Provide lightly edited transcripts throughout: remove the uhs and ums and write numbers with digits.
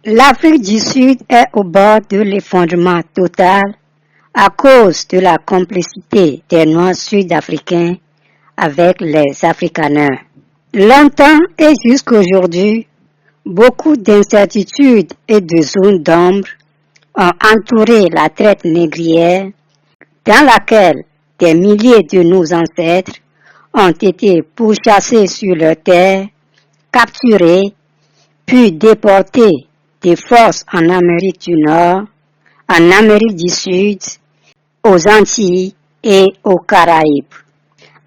L'Afrique du Sud est au bord de l'effondrement total à cause de la complicité des Noirs sud-africains avec les Afrikaners. Longtemps et jusqu'aujourd'hui, beaucoup d'incertitudes et de zones d'ombre ont entouré la traite négrière dans laquelle des milliers de nos ancêtres ont été pourchassés sur leurs terres, capturés, puis déportés de force en Amérique du Nord, en Amérique du Sud, aux Antilles et aux Caraïbes.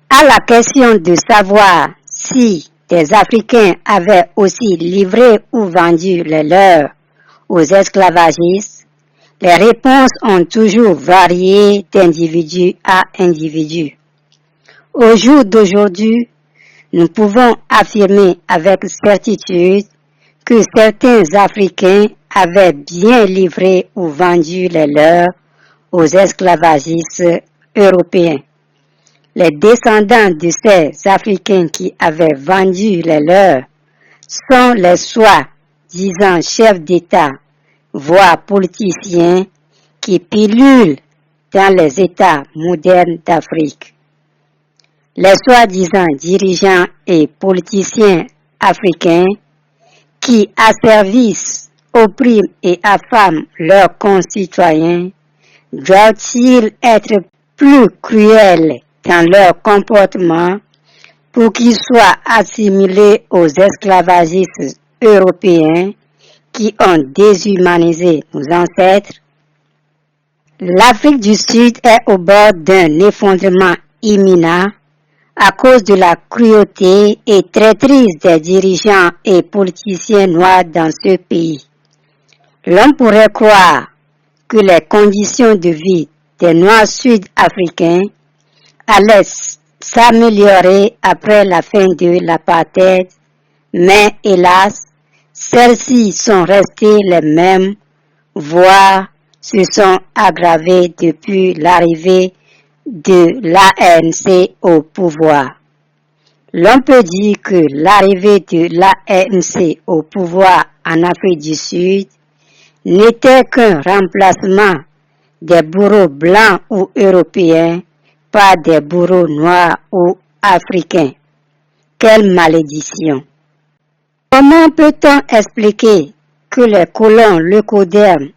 À la question de savoir si des Africains avaient aussi livré ou vendu les leurs aux esclavagistes, les réponses ont toujours varié d'individu à individu. Au jour d'aujourd'hui, nous pouvons affirmer avec certitude que certains Africains avaient bien livré ou vendu les leurs aux esclavagistes européens. Les descendants de ces Africains qui avaient vendu les leurs sont les soi-disant chefs d'État, voire politiciens, qui pilulent dans les États modernes d'Afrique. Les soi-disant dirigeants et politiciens africains qui asservissent, oppriment et affament leurs concitoyens, doivent-ils être plus cruels dans leur comportement pour qu'ils soient assimilés aux esclavagistes européens qui ont déshumanisé nos ancêtres? L'Afrique du Sud est au bord d'un effondrement imminent à cause de la cruauté et traîtrise des dirigeants et politiciens noirs dans ce pays. L'on pourrait croire que les conditions de vie des Noirs sud-africains allaient s'améliorer après la fin de l'apartheid, mais hélas, celles-ci sont restées les mêmes, voire se sont aggravées depuis l'arrivée de l'ANC au pouvoir. L'on peut dire que l'arrivée de l'ANC au pouvoir en Afrique du Sud n'était qu'un remplacement des bourreaux blancs ou européens par des bourreaux noirs ou africains. Quelle malédiction! Comment peut-on expliquer que les colons leucodermes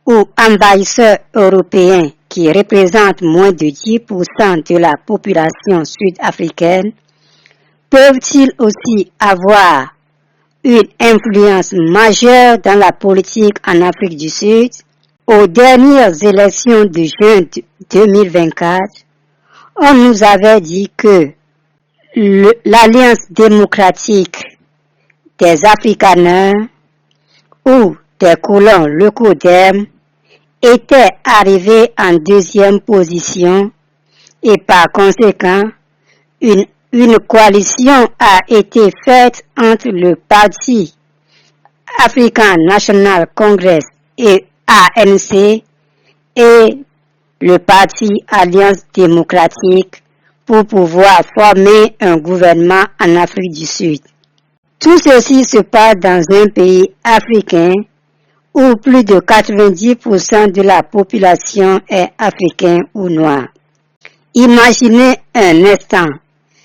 ou envahisseurs européens qui représentent moins de 10% de la population sud-africaine peuvent-ils aussi avoir une influence majeure dans la politique en Afrique du Sud? Aux dernières élections de juin 2024, on nous avait dit que l'Alliance démocratique des Afrikaners ou des colons leucodermes était arrivée en deuxième position et par conséquent, une coalition a été faite entre le Parti African National Congress et ANC et le Parti Alliance démocratique pour pouvoir former un gouvernement en Afrique du Sud. Tout ceci se passe dans un pays africain où plus de 90% de la population est africaine ou noire. Imaginez un instant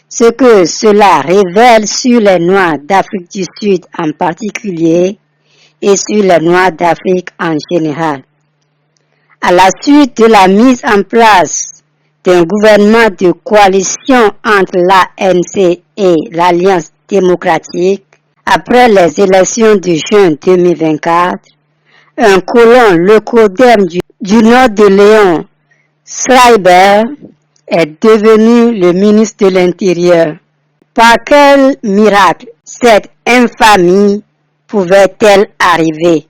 ce que cela révèle sur les Noirs d'Afrique du Sud en particulier et sur les Noirs d'Afrique en général. À la suite de la mise en place d'un gouvernement de coalition entre l'ANC et l'Alliance démocratique, après les élections de juin 2024, un colon leucoderme du nord de Léon, Schreiber, est devenu le ministre de l'Intérieur. Par quel miracle cette infamie pouvait-elle arriver?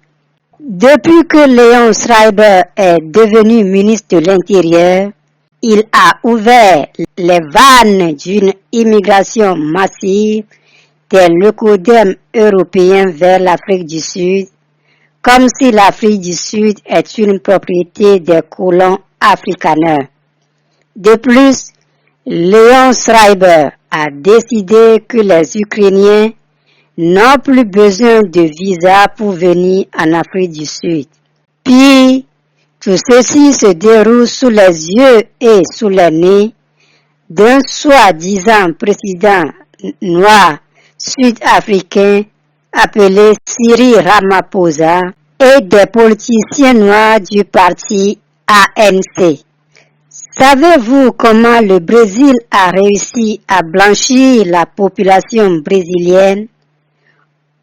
Depuis que Léon Schreiber est devenu ministre de l'Intérieur, il a ouvert les vannes d'une immigration massive des leucodermes européens vers l'Afrique du Sud, comme si l'Afrique du Sud est une propriété des colons afrikaners. De plus, Léon Schreiber a décidé que les Ukrainiens n'ont plus besoin de visa pour venir en Afrique du Sud. Puis, tout ceci se déroule sous les yeux et sous les nez d'un soi-disant président noir sud-africain appelé Cyril Ramaphosa et des politiciens noirs du parti ANC. Savez-vous comment le Brésil a réussi à blanchir la population brésilienne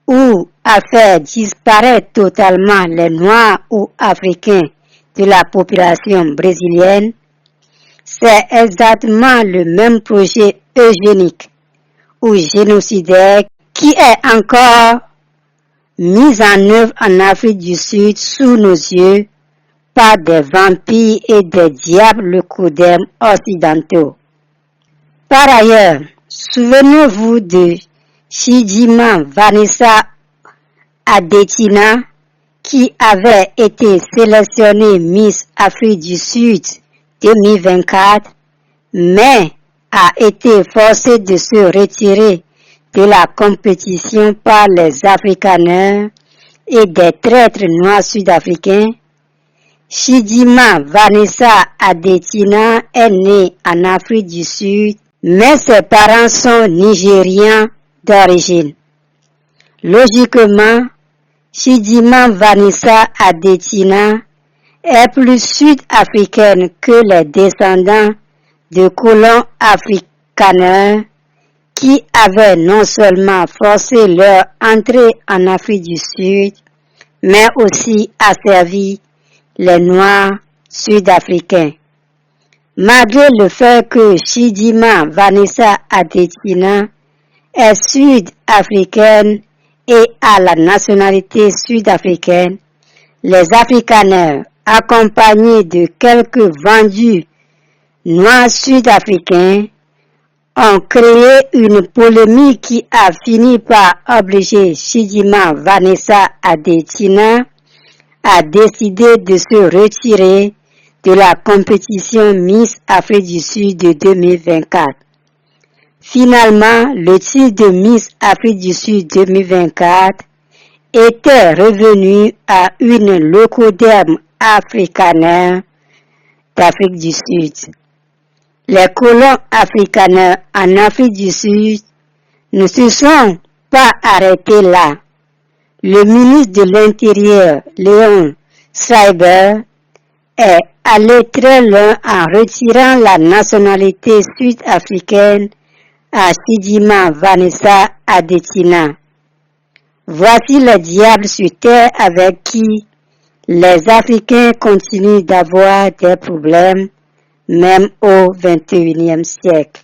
ou à faire disparaître totalement les Noirs ou Africains de la population brésilienne? C'est exactement le même projet eugénique ou génocidaire qui est encore mis en œuvre en Afrique du Sud sous nos yeux par des vampires et des diables coudem occidentaux. Par ailleurs, souvenez-vous de Chidinma Vanessa Adesina qui avait été sélectionnée Miss Afrique du Sud 2024, mais a été forcée de se retirer de la compétition par les Afrikaners et des traîtres noirs sud-africains. Chidinma Vanessa Adesina est née en Afrique du Sud, mais ses parents sont nigérians d'origine. Logiquement, Chidinma Vanessa Adesina est plus sud-africaine que les descendants de colons afrikaners qui avaient non seulement forcé leur entrée en Afrique du Sud, mais aussi asservi les Noirs sud-africains. Malgré le fait que Chidinma Vanessa Adesina est sud-africaine et a la nationalité sud-africaine, les Afrikaners, accompagnés de quelques vendus noirs sud-africains, ont créé une polémique qui a fini par obliger Chidinma Vanessa Adesina a décidé de se retirer de la compétition Miss Afrique du Sud de 2024. Finalement, le titre de Miss Afrique du Sud 2024 était revenu à une locoderme afrikaner d'Afrique du Sud. Les colons afrikaners en Afrique du Sud ne se sont pas arrêtés là. Le ministre de l'Intérieur, Leon Schreiber, est allé très loin en retirant la nationalité sud-africaine à Chidinma Vanessa Adesina. Voici le diable sur terre avec qui les Africains continuent d'avoir des problèmes, même au XXIe siècle.